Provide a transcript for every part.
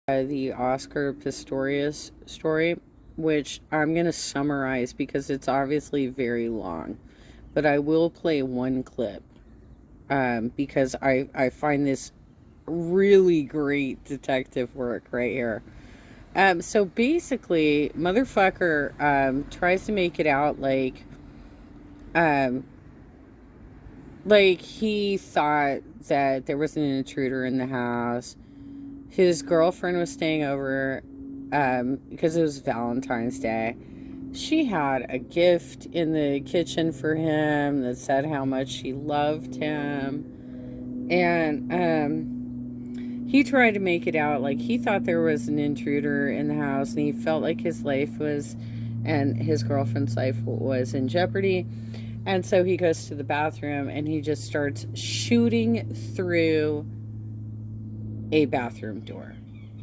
The Oscar Pistorius story, which I'm going to summarize because it's obviously very long. But I will play one clip because I find this really great detective work right here. So basically, motherfucker tries to make it out um, like he thought that there was an intruder in the house. His girlfriend was staying over because it was Valentine's Day. She had a gift in the kitchen for him that said how much she loved him. And he tried to make it out like he thought there was an intruder in the house and he felt like his life was, and his girlfriend's life was in jeopardy. And so he goes to the bathroom and he just starts shooting through a bathroom door.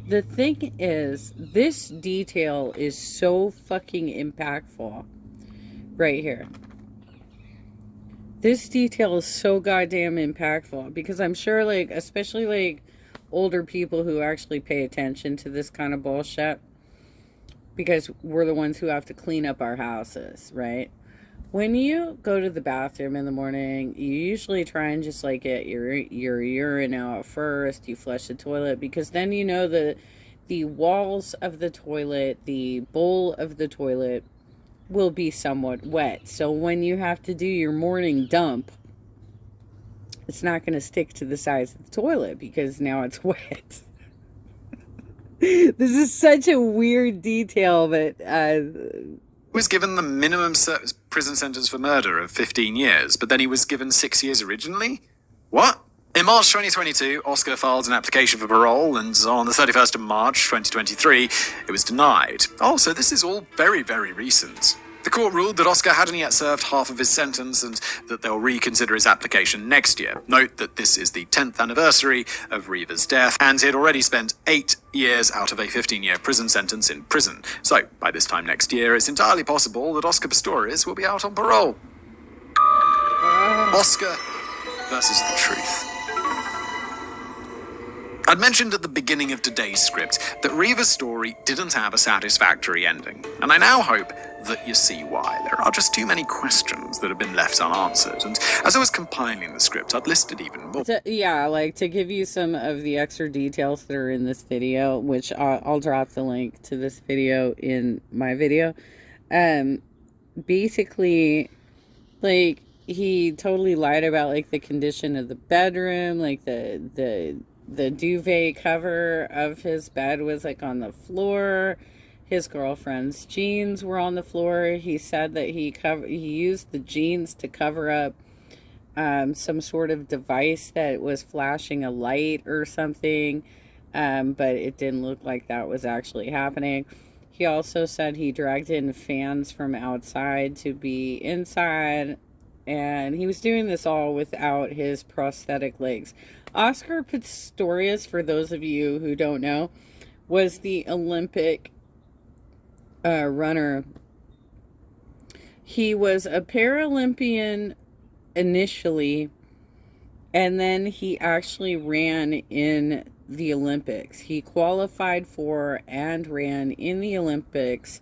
The thing is, this detail is so fucking impactful right here. This detail is so goddamn impactful because I'm sure, like, especially like older people who actually pay attention to this kind of bullshit, because we're the ones who have to clean up our houses, right? When you go to the bathroom in the morning, you usually try and just like get your urine out first. You flush the toilet because then you know the walls of the toilet, the bowl of the toilet will be somewhat wet. So when you have to do your morning dump, it's not going to stick to the sides of the toilet because now it's wet. This is such a weird detail, but was given the minimum prison sentence for murder of 15 years, but then he was given 6 years originally? What? In March 2022, Oscar filed an application for parole, and on the 31st of March 2023, it was denied. Oh, so this is all very, very recent. The court ruled that Oscar hadn't yet served half of his sentence and that they'll reconsider his application next year. Note that this is the 10th anniversary of Reva's death, and he had already spent 8 years out of a 15-year prison sentence in prison. So, by this time next year, it's entirely possible that Oscar Pistorius will be out on parole. Oscar versus the truth. I'd mentioned at the beginning of today's script that Reva's story didn't have a satisfactory ending, and I now hope that you see why. There are just too many questions that have been left unanswered, and as I was compiling the script, I'd listed even more. Yeah, like to give you some of the extra details that are in this video, which I'll drop the link to this video in my video. Basically, like, he totally lied about like the condition of the bedroom, like the duvet cover of his bed was like on the floor. His girlfriend's jeans were on the floor. He said that he used the jeans to cover up some sort of device that was flashing a light or something, but it didn't look like that was actually happening. He also said he dragged in fans from outside to be inside, and he was doing this all without his prosthetic legs. Oscar Pistorius, for those of you who don't know, was the Olympic runner. He was a Paralympian initially, and then he actually ran in the Olympics. He qualified for and ran in the Olympics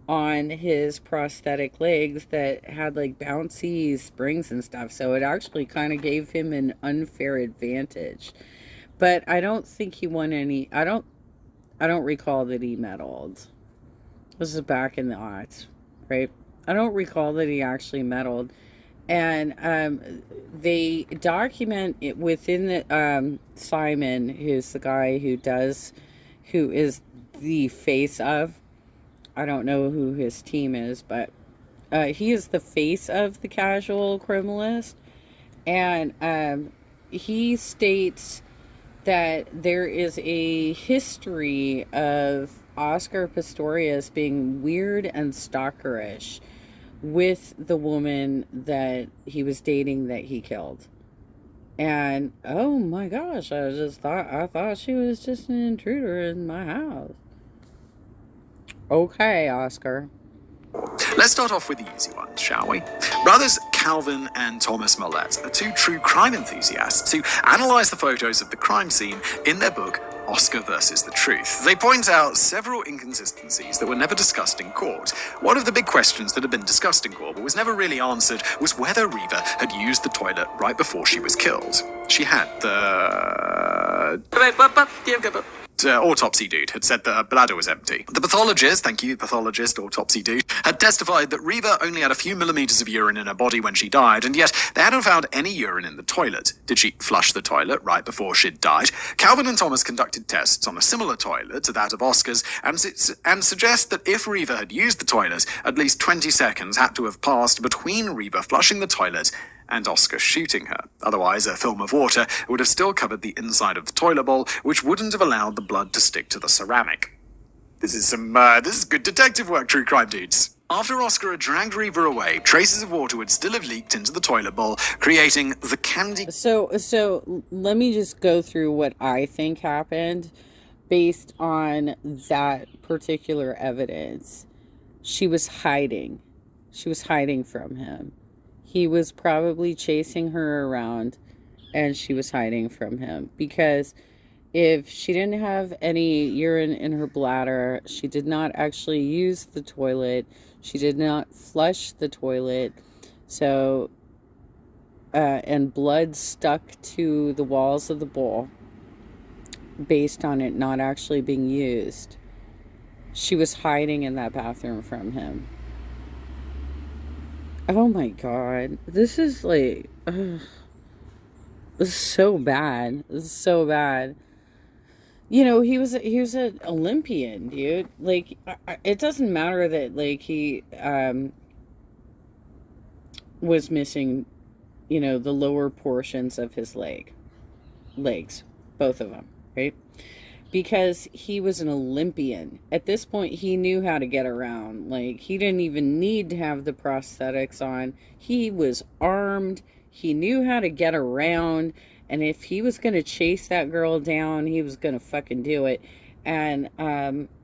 on his prosthetic legs that had like bouncy springs and stuff, so it actually kind of gave him an unfair advantage. But I don't think he won any. I don't recall that he medaled. This is back in the odds, right? I don't recall that he actually medaled. And they document it within the Simon, who's the guy who is the face of, I don't know who his team is, but he is the face of the Casual Criminalist. And he states that there is a history of Oscar Pistorius being weird and stalkerish with the woman that he was dating that he killed. And oh my gosh, I thought she was just an intruder in my house. Okay, Oscar. Let's start off with the easy ones, shall we? Brothers Calvin and Thomas Millett are two true crime enthusiasts who analyse the photos of the crime scene in their book Oscar versus the Truth. They point out several inconsistencies that were never discussed in court. One of the big questions that had been discussed in court but was never really answered was whether Reva had used the toilet right before she was killed. She had the autopsy dude had said that her bladder was empty. The pathologist, thank you, pathologist, autopsy dude, had testified that Reva only had a few millimeters of urine in her body when she died, and yet they hadn't found any urine in the toilet. Did she flush the toilet right before she'd died? Calvin and Thomas conducted tests on a similar toilet to that of Oscar's, and suggest that if Reva had used the toilet, at least 20 seconds had to have passed between Reva flushing the toilet and Oscar shooting her. Otherwise, a film of water would have still covered the inside of the toilet bowl, which wouldn't have allowed the blood to stick to the ceramic. This is good detective work, true crime dudes. After Oscar had dragged Reva away, traces of water would still have leaked into the toilet bowl, creating the candy... So let me just go through what I think happened based on that particular evidence. She was hiding. She was hiding from him. He was probably chasing her around, and she was hiding from him. Because if she didn't have any urine in her bladder, she did not actually use the toilet, she did not flush the toilet, so, and blood stuck to the walls of the bowl based on it not actually being used. She was hiding in that bathroom from him. Oh my god. This is like... this is so bad. This is so bad. You know, he was an Olympian, dude. Like, it doesn't matter that, like, he was missing, you know, the lower portions of his legs. Both of them, right? Because he was an Olympian. At this point, he knew how to get around. Like, he didn't even need to have the prosthetics on. He was armed. He knew how to get around. And if he was going to chase that girl down, he was going to fucking do it. And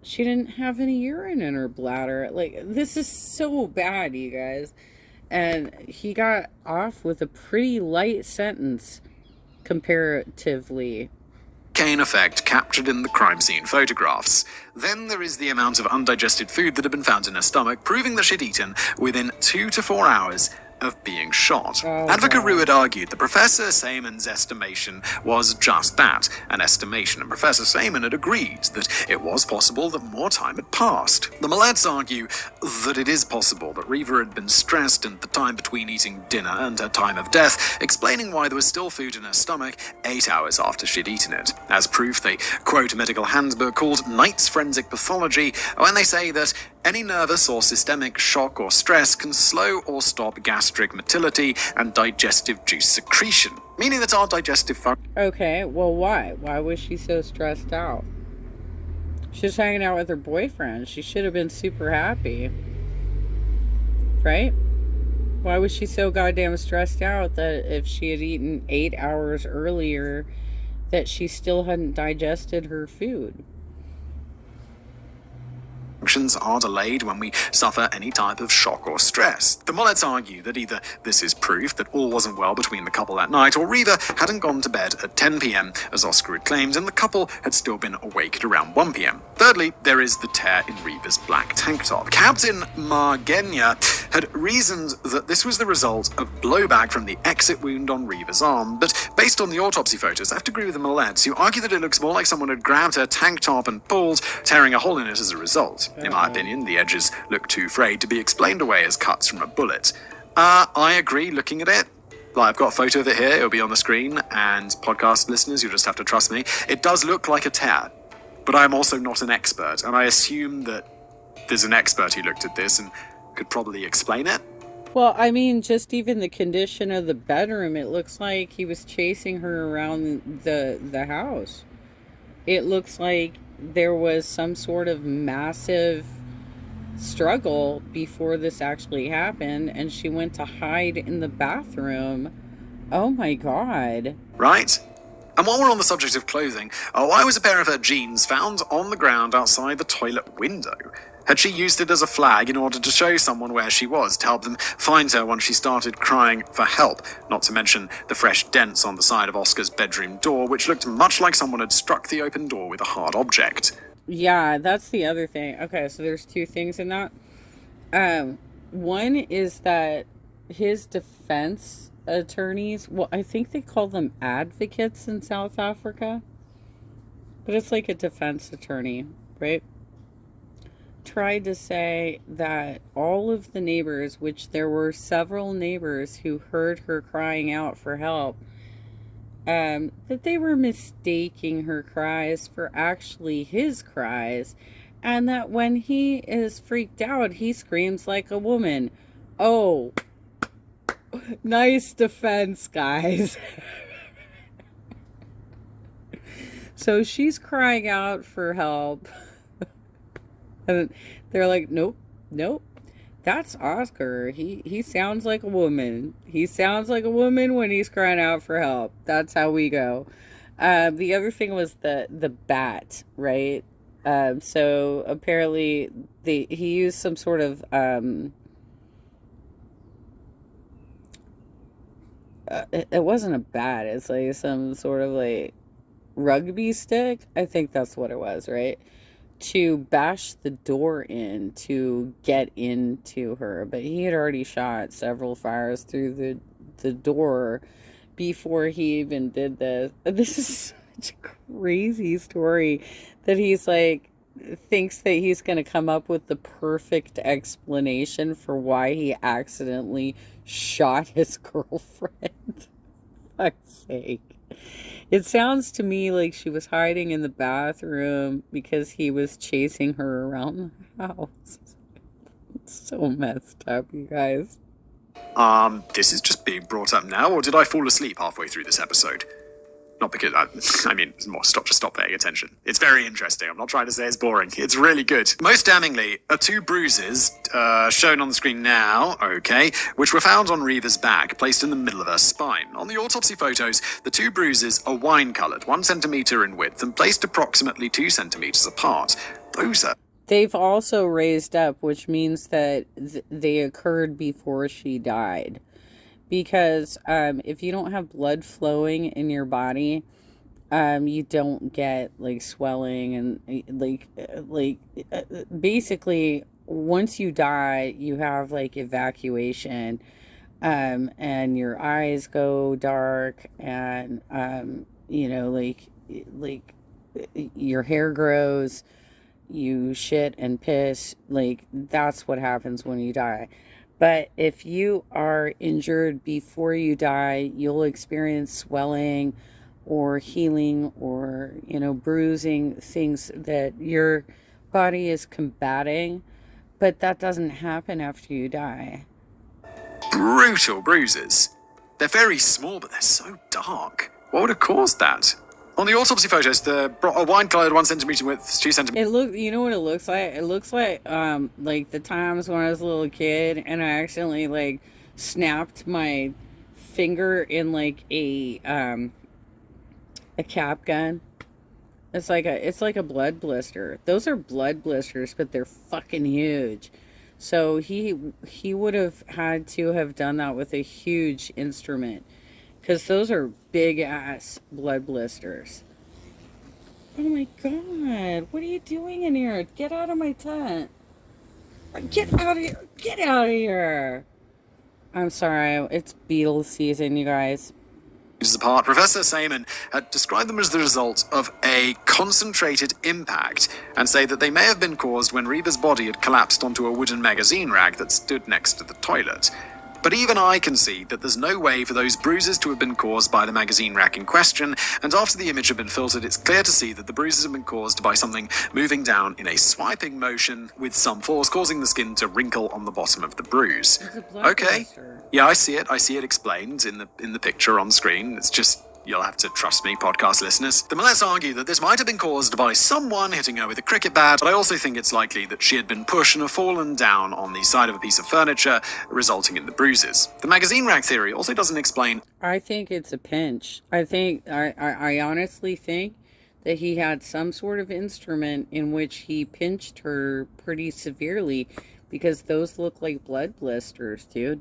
she didn't have any urine in her bladder. Like, this is so bad, you guys. And he got off with a pretty light sentence, comparatively. Cane effect captured in the crime scene photographs. Then there is the amount of undigested food that had been found in her stomach, proving that she'd eaten within 2 to 4 hours of being shot. Advocate Rue had argued that Professor Seaman's estimation was just that, an estimation, and Professor Seaman had agreed that it was possible that more time had passed. The Millets argue that it is possible that Reva had been stressed in the time between eating dinner and her time of death, explaining why there was still food in her stomach 8 hours after she'd eaten it. As proof, they quote a medical handbook called Knight's Forensic Pathology when they say that any nervous or systemic shock or stress can slow or stop gastric motility and digestive juice secretion, meaning that our digestive function... Okay, well, why? Why was she so stressed out? She was hanging out with her boyfriend. She should have been super happy. Right? Why was she so goddamn stressed out that if she had eaten 8 hours earlier, that she still hadn't digested her food? Functions are delayed when we suffer any type of shock or stress. The Mollets argue that either this is proof that all wasn't well between the couple that night, or Reva hadn't gone to bed at 10 p.m, as Oscar had claimed, and the couple had still been awake at around 1 p.m. Thirdly, there is the tear in Reva's black tank top. Captain Margenia had reasoned that this was the result of blowback from the exit wound on Reva's arm, but based on the autopsy photos, I have to agree with the Mollets, who argue that it looks more like someone had grabbed her tank top and pulled, tearing a hole in it as a result. In my opinion, the edges look too frayed to be explained away as cuts from a bullet. I agree, looking at it. Like, I've got a photo of it here, it'll be on the screen, and podcast listeners, you'll just have to trust me. It does look like a tear, but I'm also not an expert, and I assume that there's an expert who looked at this and could probably explain it. Well, I mean, just even the condition of the bedroom, it looks like he was chasing her around the house. It looks like there was some sort of massive struggle before this actually happened, and she went to hide in the bathroom. Oh my god. Right? And while we're on the subject of clothing, why was a pair of her jeans found on the ground outside the toilet window? Had she used it as a flag in order to show someone where she was, to help them find her once she started crying for help? Not to mention the fresh dents on the side of Oscar's bedroom door, which looked much like someone had struck the open door with a hard object. Yeah, that's the other thing. Okay, so there's two things in that. One is that his defense attorneys, well, I think they call them advocates in South Africa, but it's like a defense attorney, right? Tried to say that all of the neighbors, which there were several neighbors who heard her crying out for help, that they were mistaking her cries for actually his cries, and that when he is freaked out, he screams like a woman. Oh, nice defense, guys. So she's crying out for help. And they're like, nope, that's Oscar. He sounds like a woman. He sounds like a woman when he's crying out for help. That's how we go. The other thing was the bat, right? So apparently he used some sort of it wasn't a bat. It's like some sort of like rugby stick. I think that's what it was, right? To bash the door in to get into her, but he had already shot several fires through the door before he even did this. This is such a crazy story that he's like thinks that he's going to come up with the perfect explanation for why he accidentally shot his girlfriend. Fuck's sake. It sounds to me like she was hiding in the bathroom because he was chasing her around the house. It's so messed up, you guys. This is just being brought up now, or did I fall asleep halfway through this episode? Not because, I mean, just stop paying attention. It's very interesting. I'm not trying to say it's boring. It's really good. Most damningly are two bruises, shown on the screen now, okay, which were found on Reva's back, placed in the middle of her spine. On the autopsy photos, the two bruises are wine-coloured, 1 centimetre in width, and placed approximately 2 centimetres apart. Those are... They've also raised up, which means that they occurred before she died. Because if you don't have blood flowing in your body, you don't get like swelling and basically once you die, you have like evacuation, and your eyes go dark, and your hair grows, you shit and piss. Like that's what happens when you die. But if you are injured before you die, you'll experience swelling or healing or, bruising, things that your body is combating. But that doesn't happen after you die. Brutal bruises. They're very small, but they're so dark. What would have caused that? On the autopsy photos, the wine-coloured 1 centimetre width, 2 centimetres... You know what it looks like? It looks like the times when I was a little kid and I accidentally snapped my finger in a cap gun. It's like a blood blister. Those are blood blisters, but they're fucking huge. So he would have had to have done that with a huge instrument. Because those are big-ass blood blisters. Oh my god. What are you doing in here? Get out of my tent. Get out of here. Get out of here. I'm sorry. It's beetle season, you guys. Apart, Professor Seaman had described them as the result of a concentrated impact and say that they may have been caused when Reva's body had collapsed onto a wooden magazine rack that stood next to the toilet. But even I can see that there's no way for those bruises to have been caused by the magazine rack in question, and after the image had been filtered, it's clear to see that the bruises have been caused by something moving down in a swiping motion with some force, causing the skin to wrinkle on the bottom of the bruise. Okay, yeah, I see it explained in the picture on screen. It's just, You'll have to trust me, podcast listeners. The Millettes argue that this might have been caused by someone hitting her with a cricket bat, but I also think it's likely that she had been pushed and have fallen down on the side of a piece of furniture, resulting in the bruises. The magazine rack theory also doesn't explain. I think it's a pinch. I honestly think that he had some sort of instrument in which he pinched her pretty severely, because those look like blood blisters, dude.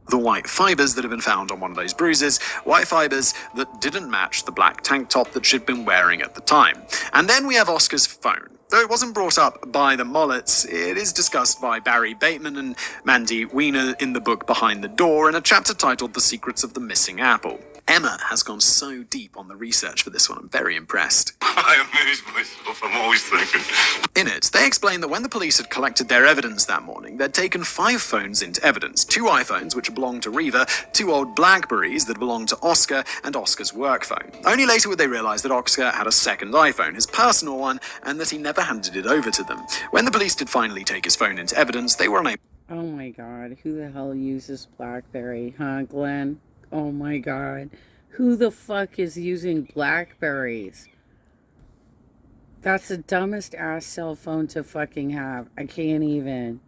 The white fibers that have been found on one of those bruises, white fibers that didn't match the black tank top that she'd been wearing at the time. And then we have Oscar's phone. Though it wasn't brought up by the Mollets, it is discussed by Barry Bateman and Mandy Wiener in the book Behind the Door in a chapter titled The Secrets of the Missing Apple. Emma has gone so deep on the research for this one, I'm very impressed. I amuse myself, I'm always thinking. In it, they explain that when the police had collected their evidence that morning, they'd taken 5 phones into evidence. 2 iPhones, which belonged to Reva, 2 old Blackberries that belonged to Oscar, and Oscar's work phone. Only later would they realise that Oscar had a second iPhone, his personal one, and that he never handed it over to them. When the police did finally take his phone into evidence, they were unable... Oh my god, who the hell uses Blackberry, huh, Glenn? Oh my god. Who the fuck is using Blackberries? That's the dumbest ass cell phone to fucking have. I can't even.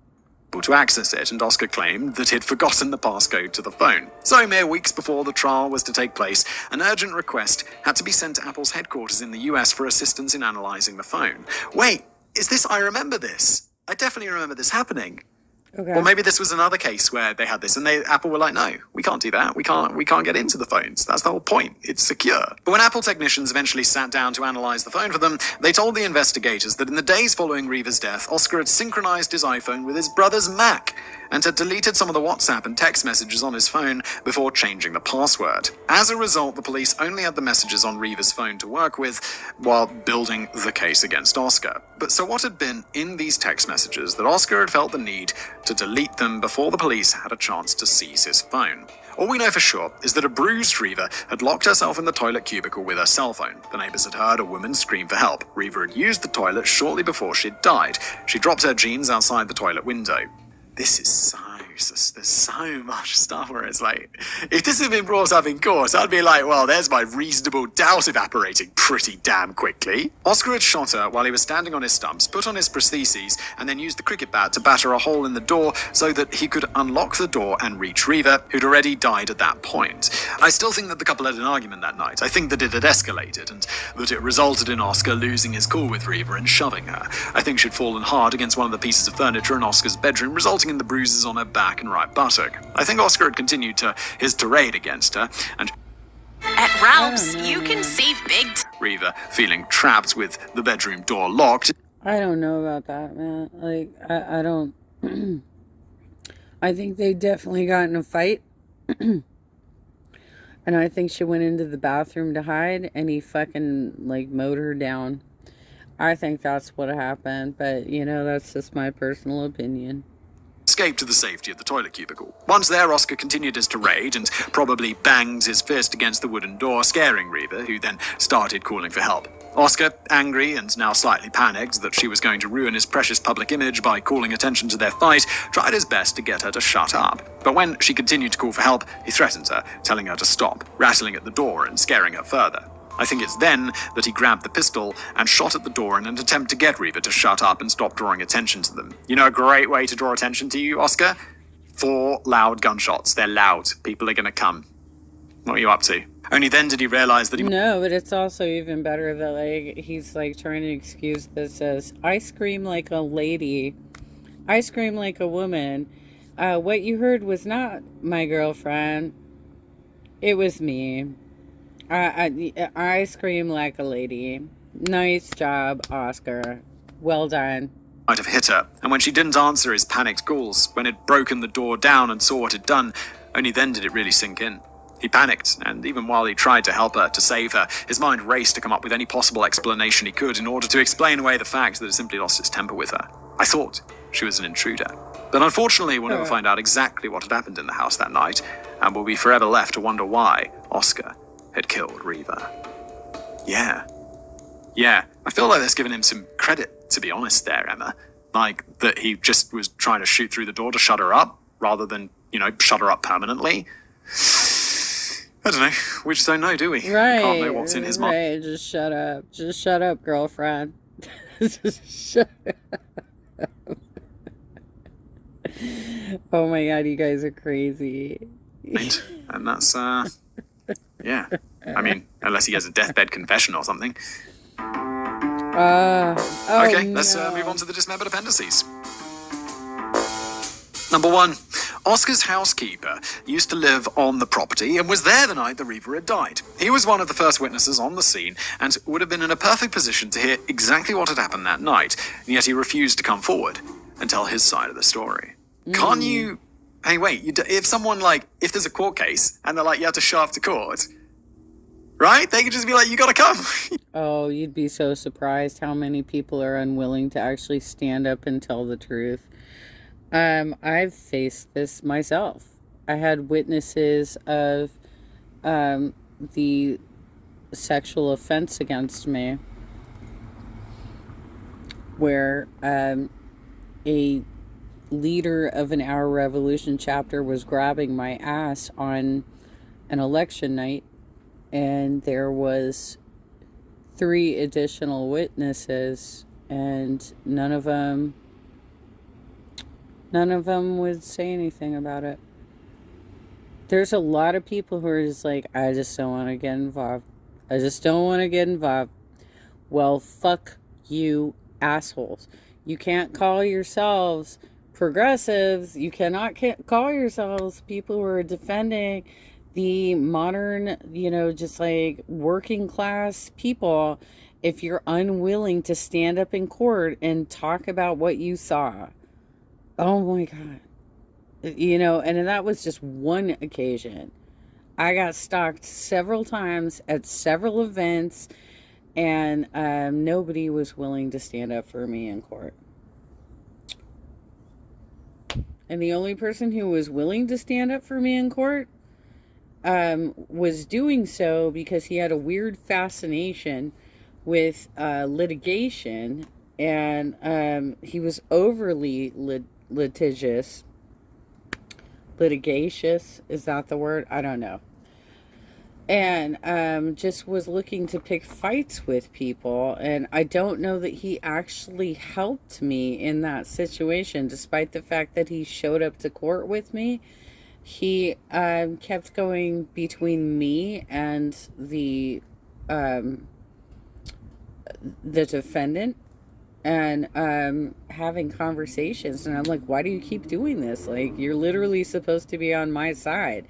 to access it, and Oscar claimed that he'd forgotten the passcode to the phone. So, mere weeks before the trial was to take place, an urgent request had to be sent to Apple's headquarters in the US for assistance in analysing the phone. Wait, is this... I remember this. I definitely remember this happening. Okay. Or maybe this was another case where they had this and Apple were like, no, we can't do that. We can't get into the phones. That's the whole point. It's secure. But when Apple technicians eventually sat down to analyze the phone for them, they told the investigators that in the days following Reva's death, Oscar had synchronized his iPhone with his brother's Mac and had deleted some of the WhatsApp and text messages on his phone before changing the password. As a result, the police only had the messages on Reva's phone to work with while building the case against Oscar. But so what had been in these text messages that Oscar had felt the need to delete them before the police had a chance to seize his phone? All we know for sure is that a bruised Reva had locked herself in the toilet cubicle with her cell phone. The neighbors had heard a woman scream for help. Reva had used the toilet shortly before she'd died. She dropped her jeans outside the toilet window. This is there's so much stuff where it's like, if this had been brought up in court, I'd be like, well, there's my reasonable doubt evaporating pretty damn quickly. Oscar had shot her while he was standing on his stumps, put on his prostheses, and then used the cricket bat to batter a hole in the door so that he could unlock the door and reach Reva, who'd already died at that point. I still think that the couple had an argument that night. I think that it had escalated, and that it resulted in Oscar losing his cool with Reva and shoving her. I think she'd fallen hard against one of the pieces of furniture in Oscar's bedroom, resulting in the bruises on her back and right buttock. I think Oscar had continued his tirade against her, and at Ralph's, you can save big Reva, feeling trapped with the bedroom door locked. I don't know about that, man. Like, I don't... I think they definitely got in a fight. And I think she went into the bathroom to hide, and he fucking, like, mowed her down. I think that's what happened, but, you know, that's just my personal opinion. Escaped to the safety of the toilet cubicle. Once there, Oscar continued his tirade and probably banged his fist against the wooden door, scaring Reva, who then started calling for help. Oscar, angry and now slightly panicked that she was going to ruin his precious public image by calling attention to their fight, tried his best to get her to shut up. But when she continued to call for help, he threatened her, telling her to stop, rattling at the door and scaring her further. I think it's then that he grabbed the pistol and shot at the door in an attempt to get Reva to shut up and stop drawing attention to them. You know a great way to draw attention to you, Oscar? 4 loud gunshots. They're loud. People are gonna come. What are you up to? Only then did he realize that he... No, but it's also even better that, like, he's, like, trying to excuse this as, I scream like a lady. I scream like a woman. What you heard was not my girlfriend. It was me. I scream like a lady. Nice job, Oscar. Well done. Might have hit her, and when she didn't answer his panicked calls, when he'd broken the door down and saw what he'd done, only then did it really sink in. He panicked, and even while he tried to help her, to save her, his mind raced to come up with any possible explanation he could in order to explain away the fact that he simply lost his temper with her. I thought she was an intruder. But unfortunately, we'll never find out exactly what had happened in the house that night, and we'll be forever left to wonder why Oscar had killed Reva. Yeah, I feel like that's given him some credit, to be honest there, Emma. Like, that he just was trying to shoot through the door to shut her up, rather than, shut her up permanently. I don't know. We just don't know, do we? Right. We can't know what's in his mind. Right. Just shut up. Just shut up, girlfriend. Just shut up. Oh my god, you guys are crazy. And that's, yeah. I mean, unless he has a deathbed confession or something. Okay, let's move on to the dismembered appendices. Number 1. Oscar's housekeeper used to live on the property and was there the night the Reaver had died. He was one of the first witnesses on the scene and would have been in a perfect position to hear exactly what had happened that night, and yet he refused to come forward and tell his side of the story. Can't you... Hey, wait, if someone, if there's a court case and they're like, you have to show up to court, right? They could just be like, you gotta come. Oh, you'd be so surprised how many people are unwilling to actually stand up and tell the truth. I've faced this myself. I had witnesses of the sexual offense against me where a leader of an Our Revolution chapter was grabbing my ass on an election night, and there was 3 additional witnesses, and none of them would say anything about it. There's a lot of people who are just like, I just don't want to get involved. I just don't want to get involved. Well, fuck you, assholes. You can't call yourselves progressives. You cannot call yourselves people who are defending the modern, just like working class people if you're unwilling to stand up in court and talk about what you saw. Oh my God. And that was just one occasion. I got stalked several times at several events, and nobody was willing to stand up for me in court. And the only person who was willing to stand up for me in court was doing so because he had a weird fascination with litigation, and he was overly litigious. Litigious, is that the word? I don't know. And just was looking to pick fights with people, and I don't know that he actually helped me in that situation, despite the fact that he showed up to court with me. He kept going between me and the defendant, and having conversations, and I'm like, why do you keep doing this? Like, you're literally supposed to be on my side.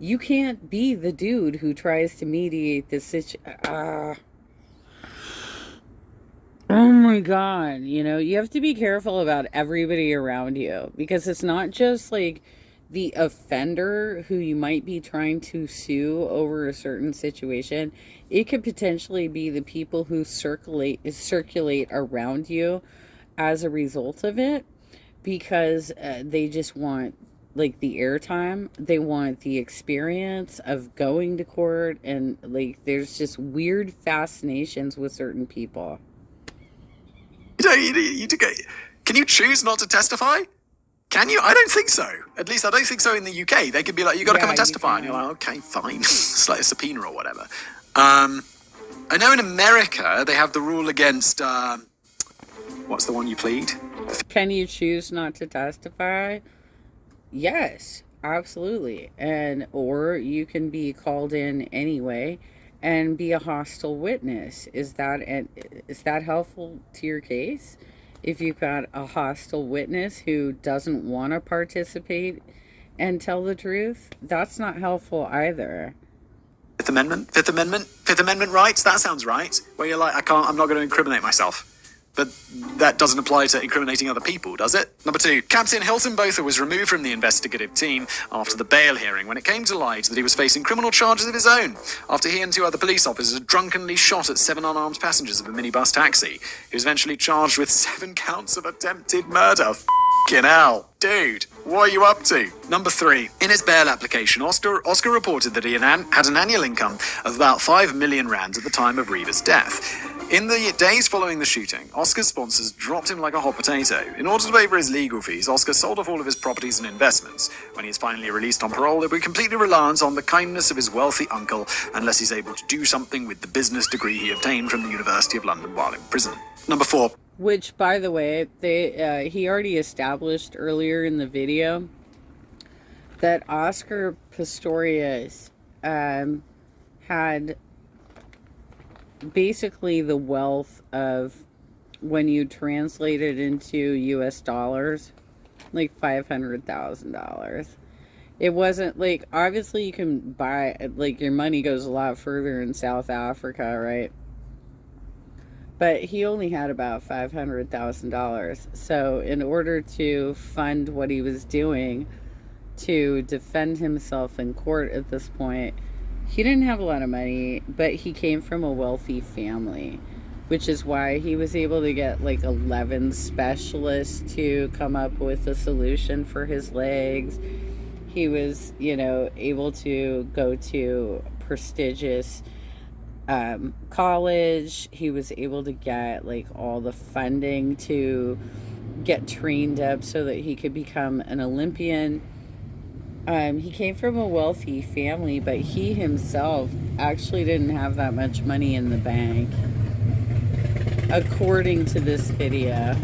You can't be the dude who tries to mediate this situation. Oh my God. You have to be careful about everybody around you, because it's not just like the offender who you might be trying to sue over a certain situation. It could potentially be the people who circulate around you as a result of it, because they just want like the airtime. They want the experience of going to court, and like there's just weird fascinations with certain people. Can you choose not to testify? Can you? I don't think so. At least I don't think so in the UK. They could be like, you got to come and testify. And you're like, okay, fine. It's like a subpoena or whatever. I know in America, they have the rule against, what's the one you plead? Can you choose not to testify? Yes, absolutely. Or you can be called in anyway and be a hostile witness. Is that helpful to your case? If you've got a hostile witness who doesn't want to participate and tell the truth, that's not helpful either. Fifth Amendment rights, that sounds right. Where you're like, I'm not going to incriminate myself. But that doesn't apply to incriminating other people, does it? Number 2, Captain Hilton Botha was removed from the investigative team after the bail hearing when it came to light that he was facing criminal charges of his own after he and 2 other police officers drunkenly shot at 7 unarmed passengers of a minibus taxi. He was eventually charged with 7 counts of attempted murder. F***ing hell. Dude, what are you up to? Number 3, in his bail application, Oscar reported that he had an annual income of about 5 million rands at the time of Reaver's death. In the days following the shooting, Oscar's sponsors dropped him like a hot potato. In order to pay for his legal fees, Oscar sold off all of his properties and investments. When he is finally released on parole, he'll be completely reliant on the kindness of his wealthy uncle, unless he's able to do something with the business degree he obtained from the University of London while in prison. Number 4. Which, by the way, he already established earlier in the video that Oscar Pistorius had basically the wealth of, when you translate it into US dollars, like $500,000. It wasn't like, obviously you can buy, like, your money goes a lot further in South Africa, right? But he only had about $500,000. So in order to fund what he was doing to defend himself in court at this point, he didn't have a lot of money, but he came from a wealthy family, which is why he was able to get like 11 specialists to come up with a solution for his legs. He was, able to go to prestigious college. He was able to get like all the funding to get trained up so that he could become an Olympian. He came from a wealthy family, but he himself actually didn't have that much money in the bank, according to this video.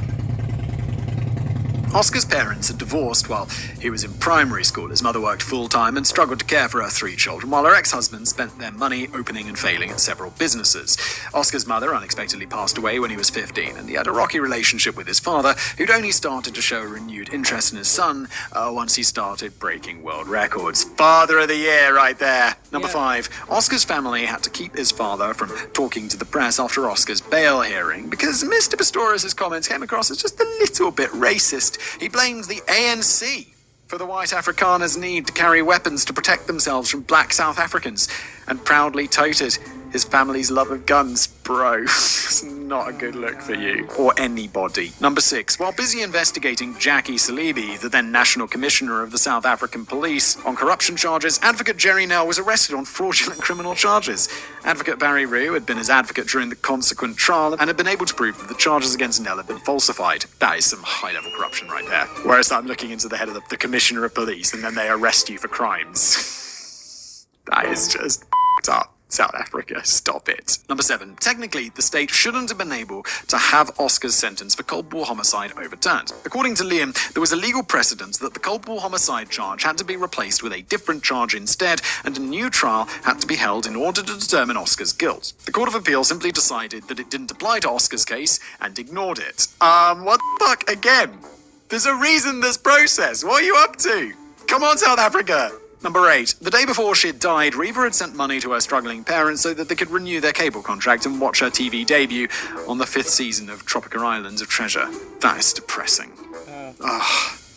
Oscar's parents had divorced while he was in primary school. His mother worked full-time and struggled to care for her 3 children, while her ex-husband spent their money opening and failing at several businesses. Oscar's mother unexpectedly passed away when he was 15, and he had a rocky relationship with his father, who'd only started to show a renewed interest in his son once he started breaking world records. Father of the year right there. Number 5. Oscar's family had to keep his father from talking to the press after Oscar's bail hearing because Mr. Pistorius' comments came across as just a little bit racist. He blamed the ANC for the white Afrikaners' need to carry weapons to protect themselves from black South Africans, and proudly touted his family's love of guns. Bro, it's not a good look for you or anybody. Number 6. While busy investigating Jackie Salibi, the then National Commissioner of the South African Police, on corruption charges, Advocate Jerry Nell was arrested on fraudulent criminal charges. Advocate Barry Rue had been his advocate during the consequent trial and had been able to prove that the charges against Nell had been falsified. That is some high-level corruption right there. Whereas I'm looking into the head of the Commissioner of Police and then they arrest you for crimes. That is just f***ed up. South Africa, stop it. Number 7. Technically, the state shouldn't have been able to have Oscar's sentence for cold war homicide overturned. According to Liam, there was a legal precedent that the cold war homicide charge had to be replaced with a different charge instead, and a new trial had to be held in order to determine Oscar's guilt. The Court of Appeal simply decided that it didn't apply to Oscar's case and ignored it. What the fuck again? There's a reason this process. What are you up to? Come on, South Africa. Number 8. The day before she had died, Reva had sent money to her struggling parents so that they could renew their cable contract and watch her TV debut on the 5th season of Tropical Islands of Treasure. That is depressing.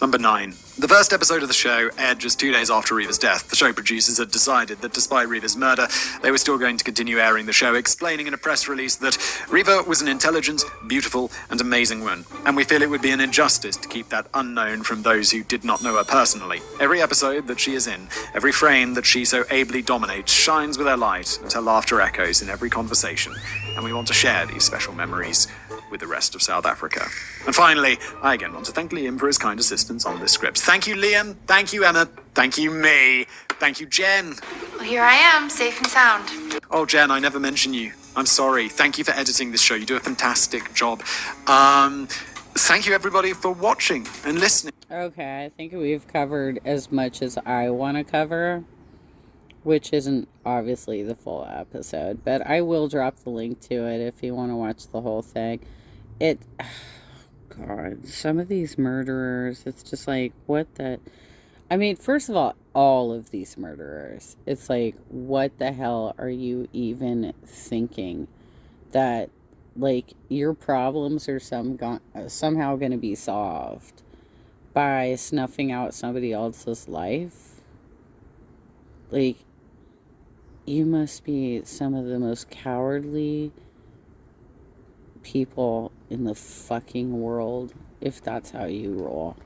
Number 9. The first episode of the show aired just 2 days after Reva's death. The show producers had decided that despite Reva's murder, they were still going to continue airing the show, explaining in a press release that Reva was an intelligent, beautiful, and amazing woman, and we feel it would be an injustice to keep that unknown from those who did not know her personally. Every episode that she is in, every frame that she so ably dominates, shines with her light, and her laughter echoes in every conversation, and we want to share these special memories with the rest of South Africa. And finally, I again want to thank Liam for his kind assistance on this script. Thank you, Liam. Thank you, Emma. Thank you, me. Thank you, Jen. Well, here I am, safe and sound. Oh, Jen, I never mention you. I'm sorry. Thank you for editing this show. You do a fantastic job. Thank you, everybody, for watching and listening. Okay, I think we've covered as much as I want to cover, which isn't obviously the full episode, but I will drop the link to it if you want to watch the whole thing. God, some of these murderers, it's just like, what the... I mean, first of all of these murderers, it's like, what the hell are you even thinking? That, like, your problems are somehow going to be solved by snuffing out somebody else's life? Like, you must be some of the most cowardly people in the fucking world if that's how you roll.